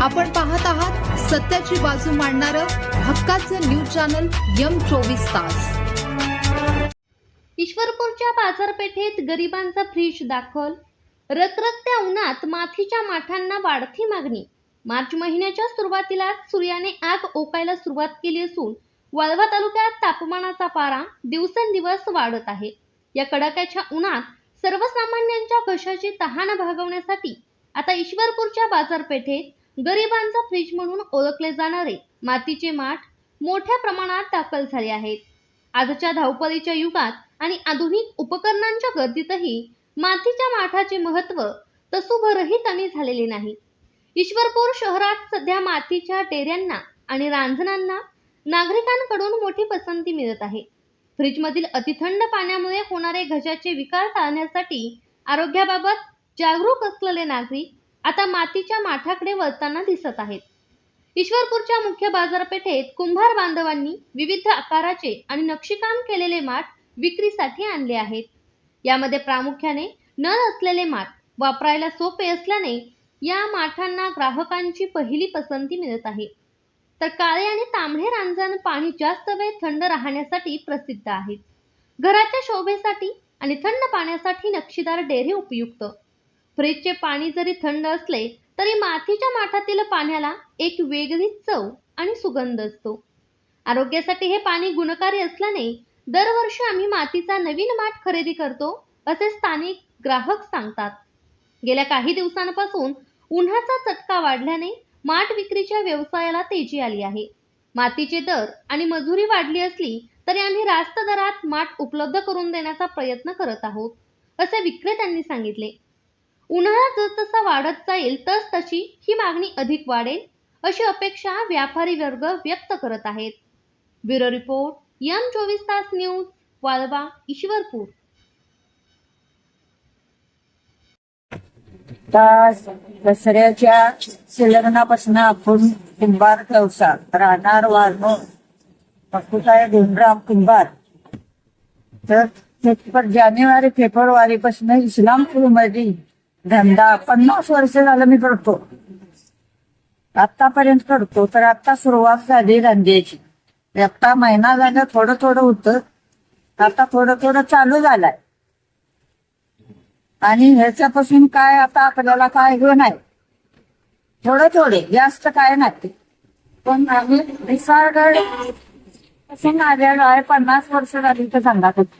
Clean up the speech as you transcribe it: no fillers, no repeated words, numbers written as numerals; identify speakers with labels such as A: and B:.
A: आपण पाहत आहात सत्याची बाजू मांडणारं हक्काचं न्यूज चॅनल M24 तास।
B: ईश्वरपूरच्या बाजारपेठेत गरिबांचा फ्रीज दाखल। रखरखत्या उन्हात मातीच्या माठांना वाढती मागणी। मार्च महिन्याच्या सुरुवातीला सूर्याने आग ओकायला सुरुवात केली असून वाळवा तालुक्यात तापमानाचा पारा दिवसेंदिवस वाढत आहे। या कडाक्याच्या उन्हात सर्वसामान्यांच्या घशाची तहान भागवण्यासाठी आता ईश्वरपूरच्या बाजारपेठेत गरिबांचा फ्रीज म्हणून ओळखले जाणारे मातीचे माठ मोठ्या प्रमाणात दाखल झाले आहेत। आजच्या धावपळीच्या युगात आणि आधुनिक उपकरणांच्या गर्दीतही मातीच्या माठाचे महत्त्व तसूभरही कमी झालेले नाही। ईश्वरपूर शहरात सध्या मातीच्या डेऱ्यांना आणि रांजणांना नागरिकांकडून मोठी पसंती मिळत आहे। फ्रीजमधील अतिथंड पाण्यामुळे होणारे घशाचे विकार टाळण्यासाठी आरोग्याबाबत जागरूक असलेले नागरिक आता मातीच्या माठाकडे वळताना दिसत आहेत। ईश्वरपूरच्या मुख्य बाजारपेठेत कुंभार बांधवांनी विविध आकाराचे आणि नक्षीकाम केलेले माठ विक्रीसाठी आणले आहेत। यामध्ये प्रामुख्याने नळ असलेले माठ वापरायला सोपे असल्याने या माठांना ग्राहकांची पहिली पसंती मिळत आहे। तर काळे आणि तांबडे रांजण पाणी जास्त वेळ थंड राहण्यासाठी प्रसिद्ध आहेत। घराच्या शोभेसाठी आणि थंड पाण्यासाठी नक्षीदार डेरे उपयुक्त। फ्रीजचे पाणी जरी थंड असले तरी मातीच्या माठातील पाण्याला एक वेगळीच चव आणि सुगंध असतो। आरोग्यासाठी हे पाणी गुणकारी असल्याने दरवर्षी आम्ही मातीचा नवीन माठ खरेदी करतो असे स्थानिक ग्राहक सांगतात। गेल्या काही दिवसांपासून उन्हाचा चटका वाढल्याने माठ विक्रीच्या व्यवसायाला तेजी आली आहे। मातीचे दर आणि मजुरी वाढली असली तरी आम्ही रास्त दरात माठ उपलब्ध करून देण्याचा प्रयत्न करत आहोत असे विक्रेत्यांनी सांगितले। उन्हाळा जसजसा वाढत जाईल तसतशी ही मागणी अधिक वाढेल अशी अपेक्षा व्यापारी वर्ग व्यक्त करत आहेत। ब्युरो रिपोर्ट M24 तास न्यूज, वाळवा, ईश्वरपूर।
C: दसऱ्याच्या संलग्नापासून आपण कुंभार व्यवसाय राहणार वारणो मकुताय भीमराव कुंभार तर जानेवारी फेब्रुवारी पासून इस्लामपूर मध्ये धंदा 50 वर्ष झालं मी करतो। आतापर्यंत करतो तर आता सुरुवात झाली धंद्याची। आता महिना झाला थोडं थोडं होतं, आता थोडं थोडं चालू झालंय आणि ह्याच्यापासून काय आता आपल्याला काय हे नाही, थोडं थोडे जास्त काय नाही। पण आम्ही विसारगड पासून आलेलो आहे, 50 वर्ष झाली तर धंदा करतो।